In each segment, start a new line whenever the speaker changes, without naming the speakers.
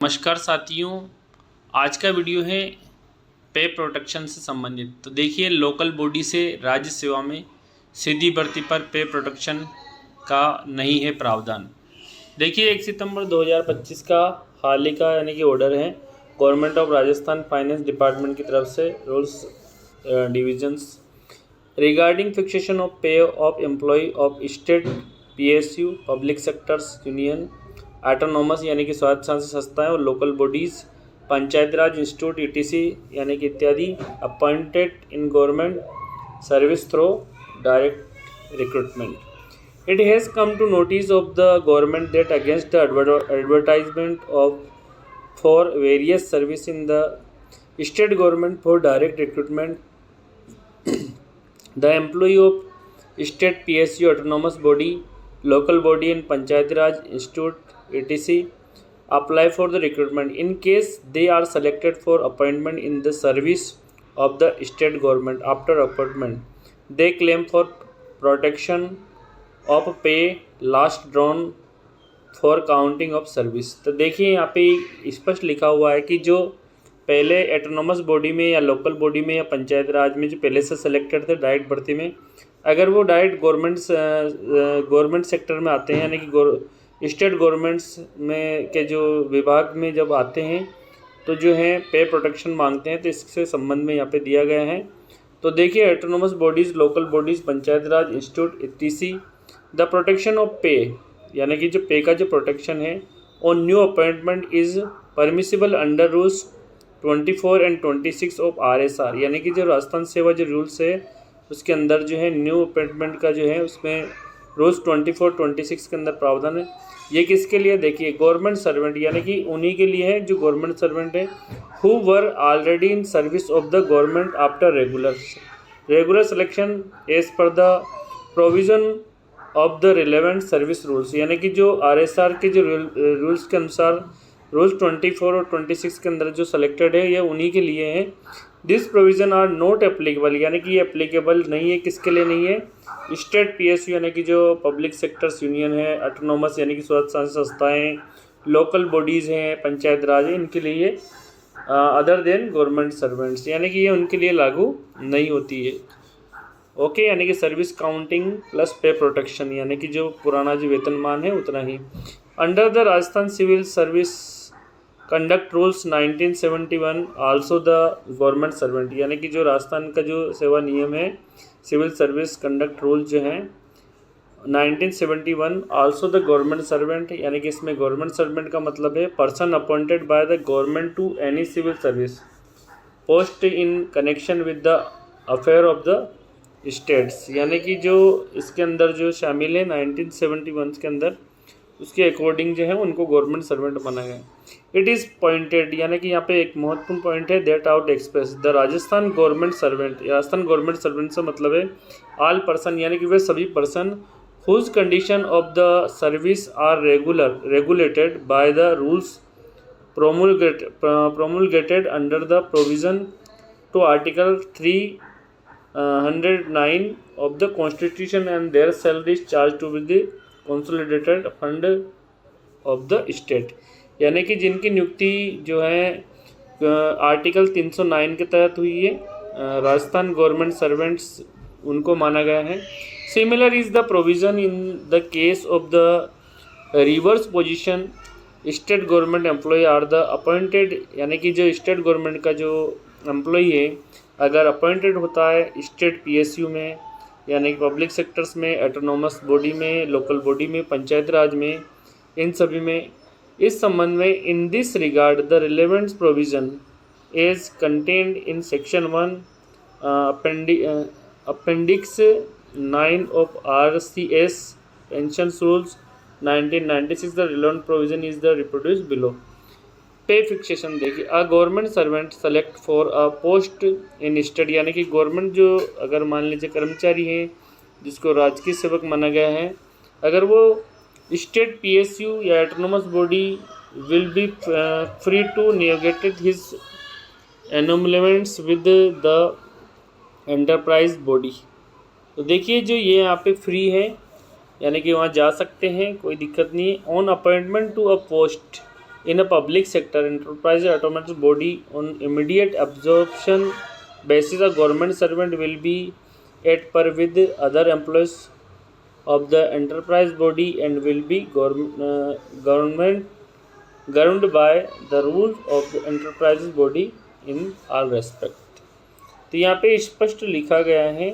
नमस्कार साथियों, आज का वीडियो है पे प्रोटेक्शन से संबंधित। तो देखिए, लोकल बॉडी से राज्य सेवा में सीधी भर्ती पर पे प्रोटेक्शन का नहीं है प्रावधान। देखिए, 1 सितंबर 2025 का हाल ही का यानी कि ऑर्डर है government of Rajasthan finance department की तरफ से rules divisions regarding fixation of pay of employ of state PSU public sectors union autonomous यानी कि स्वायत्त शासी संस्थाएं और local bodies panchayat raj institute ETC यानी कि इत्यादि appointed in government service through direct recruitment. It has come to notice of the government that against the advertisement of for various service in the state government for direct recruitment the employee of state PSU autonomous body local body and panchayat raj institute etc apply for the recruitment in case they are selected for appointment in the service of the state government. After appointment they claim for protection of pay last drawn for counting of service। तो देखिए, यहाँ पे स्पष्ट लिखा हुआ है कि जो पहले एटोनॉमस बॉडी में या लोकल बॉडी में या पंचायत राज में जो पहले से सेलेक्टेड थे डायरेक्ट भर्ती में, अगर वो डायरेक्ट गवर्नमेंट सेक्टर में आते हैं यानी कि स्टेट गवर्नमेंट्स में के जो विभाग में जब आते हैं तो जो है पे प्रोटेक्शन मांगते हैं, तो इससे संबंध में यहाँ पे दिया गया है। तो देखिए, autonomous bodies local bodies panchayat raj institute etc the protection of पे यानी कि जो पे का जो प्रोटेक्शन है on new appointment is permissible under rules 24 and 26 of RSR यानी कि जो राजस्थान सेवा जो रूल्स है उसके अंदर जो है न्यू अपॉइंटमेंट का जो है उसमें रूल्स 24-26 के अंदर प्रावधान है। ये किसके लिए? देखिए, गवर्नमेंट सर्वेंट यानी कि उन्हीं के लिए है जो गवर्नमेंट सर्वेंट है who were already in service of the government after regular selection as per the provision of the relevant service rules यानी कि जो RSR के जो रूल्स के अनुसार रूल्स 24 और 26 के अंदर जो सेलेक्टेड है ये उन्हीं के लिए है। This provision are not applicable यानी कि ये एप्लीकेबल नहीं है। किसके लिए नहीं है? स्टेट PSU यानी कि जो पब्लिक सेक्टर्स यूनियन है, ऑटोनोमस यानी कि स्वायत्त शासी संस्थाएँ, लोकल बॉडीज़ हैं, पंचायत राज है, इनके लिए अदर देन गवर्नमेंट सर्वेंट्स यानी कि ये उनके लिए लागू नहीं होती है। ओके, यानी कि service counting plus pay protection यानी कि जो पुराना जो वेतनमान है उतना ही। Under the Rajasthan civil service conduct rules 1971 also the government servant यानी कि जो राजस्थान का जो सेवा नियम है सिविल सर्विस कंडक्ट रूल जो है 1971 आल्सो द गवर्नमेंट सर्वेंट यानी कि इसमें गवर्नमेंट सर्वेंट का मतलब है person appointed by the government to any civil service post in connection with the affair of the states यानी कि जो इसके अंदर जो शामिल है 1971 के अंदर उसके अकॉर्डिंग जो है उनको गवर्नमेंट सर्वेंट माना गया। इट इज़ पॉइंटेड यानी कि यहाँ पे एक महत्वपूर्ण पॉइंट है that out express the Rajasthan government servant. Rajasthan government servant से मतलब है ऑल पर्सन यानी कि वे सभी person whose condition of the service are regulated by the rules promulgated under the provision to article 309 of the constitution and their salary charge to with the consolidated fund of the state यानी कि जिनकी नियुक्ति जो है article 309 के तहत हुई है राजस्थान गवर्नमेंट सर्वेंट्स उनको माना गया है। Similar is the provision in the case of the reverse position state government employ are the appointed यानी कि जो स्टेट गवर्नमेंट का जो एम्प्लॉय है अगर अपॉइंटेड होता है स्टेट PSU में यानी कि पब्लिक सेक्टर्स में, ऑटोनोमस बॉडी में, लोकल बॉडी में, पंचायत राज में, इन सभी में, इस संबंध में in this regard the relevant provision as contained in section 1 appendix 9 of RCS pension rules 1996 the relevant provision is the reproduce below. Pay fixation देखिए, a government servant select for a post in state यानी कि government जो अगर मान लीजिए कर्मचारी हैं जिसको राजकीय सेवक माना गया है अगर वो स्टेट PSU या autonomous body will be free to negotiate his emoluments with the enterprise body. तो देखिए, जो ये यहाँ पे फ्री है यानी कि वहाँ जा सकते हैं, कोई दिक्कत नहीं है। On appointment to a post in a public sector enterprise or autonomous body on immediate absorption basis, a government servant will be at par with other employees of the enterprise body and will be governed by the rules of the enterprise body in all respect। तो यहाँ पे स्पष्ट लिखा गया है,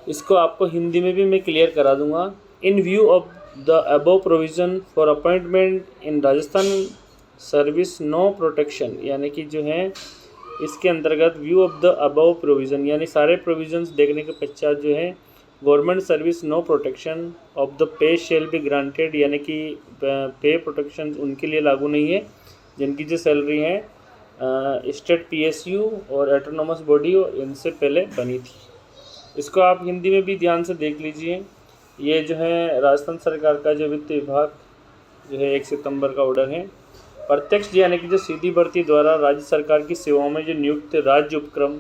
इसको आपको हिंदी में भी मैं क्लियर करा दूंगा। In view of the above provision for appointment in Rajasthan service no protection, यानी कि जो है इसके अंतर्गत view of the above provision यानी सारे प्रोविजंस देखने के पश्चात जो है government service no protection of the pay shall be granted, यानी कि पे प्रोटेक्शन उनके लिए लागू नहीं है जिनकी जो सैलरी है स्टेट PSU और ऑटोनोमस बॉडी इनसे पहले बनी थी। इसको आप हिंदी में भी ध्यान से देख लीजिए। ये जो है राजस्थान सरकार का जो वित्त विभाग जो है 1 सितंबर का ऑर्डर है। प्रत्यक्ष यानी कि जो सीधी भर्ती द्वारा राज्य सरकार की सेवाओं में जो नियुक्त राज्य उपक्रम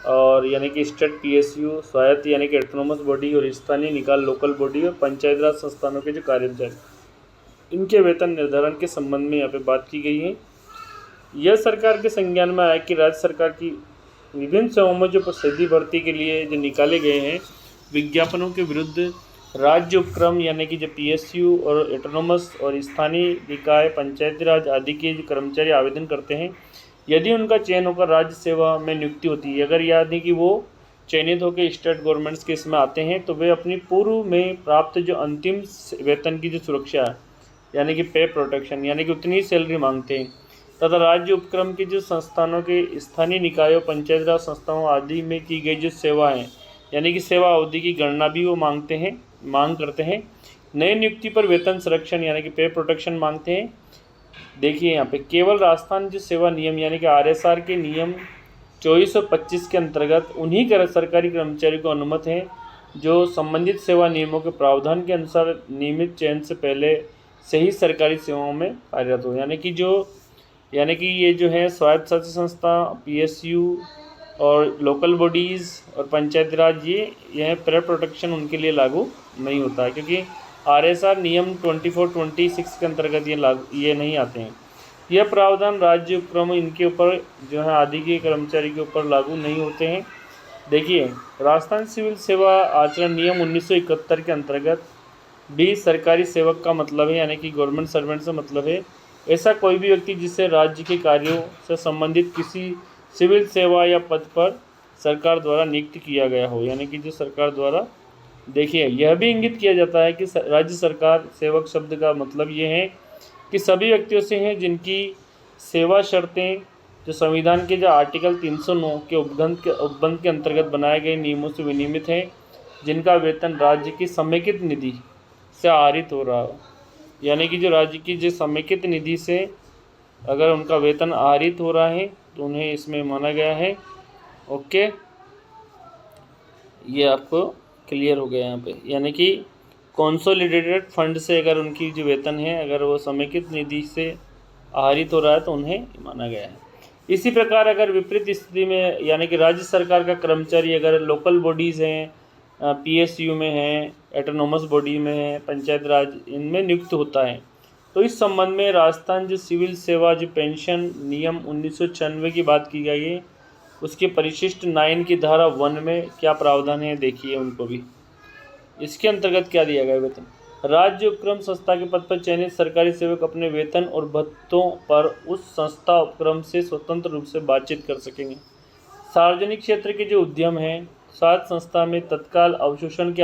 और यानी कि स्टेट PSU, स्वायत्त यानी कि ऑटोनोमस बॉडी और स्थानीय निकाय लोकल बॉडी और पंचायत राज संस्थानों के जो कर्मचारी, इनके वेतन निर्धारण के संबंध में यहाँ पे बात की गई है। यह सरकार के संज्ञान में आया कि राज्य सरकार की विभिन्न सेवाओं में जो सीधी भर्ती के लिए जो निकाले गए हैं विज्ञापनों के विरुद्ध राज्य उपक्रम यानी कि जो PSU और ऑटोनोमस और स्थानीय निकाय पंचायती राज आदि के जो कर्मचारी आवेदन करते हैं, यदि उनका चयन होकर राज्य सेवा में नियुक्ति होती है, अगर यानी कि वो चयनित होकर स्टेट गवर्नमेंट्स के इसमें आते हैं, तो वे अपनी पूर्व में प्राप्त जो अंतिम वेतन की जो सुरक्षा है यानी कि पे प्रोटेक्शन यानी कि उतनी सैलरी मांगते हैं तथा राज्य उपक्रम के जो संस्थानों के स्थानीय निकायों पंचायत राज संस्थाओं आदि में की गई जो सेवा है यानी कि सेवा अवधि की गणना भी वो मांग करते हैं। नई नियुक्ति पर वेतन संरक्षण यानी कि पे प्रोटेक्शन मांगते हैं। देखिए यहाँ पे केवल राजस्थान जो सेवा नियम यानी कि RSR के नियम 2425 के अंतर्गत उन्हीं सरकारी कर्मचारी को अनुमति है जो संबंधित सेवा नियमों के प्रावधान के अनुसार नियमित चयन से पहले से ही सरकारी सेवाओं में कार्यरत हो, यानी कि ये जो है स्वायत्त शासी संस्था PSU और लोकल बॉडीज़ और पंचायती राज यह पे प्रोटेक्शन उनके लिए लागू नहीं होता है, क्योंकि RSR नियम 2426 के अंतर्गत ये नहीं आते हैं। यह प्रावधान राज्य उपक्रम इनके ऊपर जो है आदि के कर्मचारी के ऊपर लागू नहीं होते हैं। देखिए राजस्थान सिविल सेवा आचरण नियम 1971 के अंतर्गत भी सरकारी सेवक का मतलब है यानी कि गवर्नमेंट सर्वेंट से मतलब है ऐसा कोई भी व्यक्ति जिसे राज्य के कार्यों से संबंधित किसी सिविल सेवा या पद पर सरकार द्वारा नियुक्त किया गया हो, यानी कि जो सरकार द्वारा। देखिए यह भी इंगित किया जाता है कि राज्य सरकार सेवक शब्द का मतलब ये है कि सभी व्यक्तियों से हैं जिनकी सेवा शर्तें जो संविधान के जो आर्टिकल 309 के उपबंध के अंतर्गत बनाए गए नियमों से विनियमित हैं, जिनका वेतन राज्य की समेकित निधि से आहरित हो रहा हो, यानी कि जो राज्य की जो समेकित निधि से अगर उनका वेतन आहरित हो रहा है तो उन्हें इसमें माना गया है। ओके, ये आपको क्लियर हो गया यहाँ पे, यानी कि कंसोलिडेटेड फंड से अगर उनकी जो वेतन है अगर वो समेकित निधि से आहरित हो रहा है तो उन्हें माना गया है। इसी प्रकार अगर विपरीत स्थिति में यानी कि राज्य सरकार का कर्मचारी अगर लोकल बॉडीज़ हैं, PSU में है, ऑटोनोमस बॉडी में है, पंचायत राज इनमें नियुक्त होता है, तो इस संबंध में राजस्थान जो सिविल सेवा जो पेंशन नियम 1996 की बात की गई है उसके परिशिष्ट 9 की धारा 1 में क्या प्रावधान है देखिए उनको भी। इसके अंतर्गत क्या दिया गया वेतन, राज्य उपक्रम संस्था के पद पर चयनित सरकारी सेवक अपने वेतन और भत्तों पर उस संस्था उपक्रम से स्वतंत्र रूप से बातचीत कर सकेंगे। सार्वजनिक क्षेत्र के जो उद्यम हैं स्वायत्त संस्था में तत्काल अवशोषण के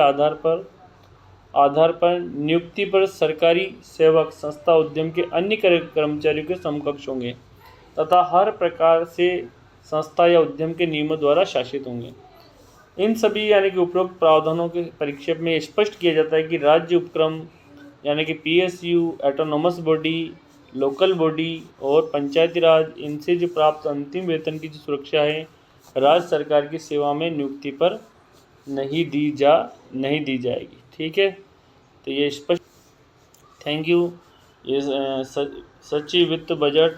आधार पर नियुक्ति पर सरकारी सेवक संस्था उद्यम के अन्य कर्मचारियों के समकक्ष होंगे तथा हर प्रकार से संस्था या उद्यम के नियमों द्वारा शासित होंगे। इन सभी यानी कि उपरोक्त प्रावधानों के परिक्षेप में स्पष्ट किया जाता है कि राज्य उपक्रम यानी कि PSU, autonomous body, local body और पंचायती राज इनसे जो प्राप्त अंतिम वेतन की जो सुरक्षा है राज्य सरकार की सेवा में नियुक्ति पर नहीं दी जाएगी। ठीक है, तो ये स्पष्ट। Thank you. ये सचिव वित्त बजट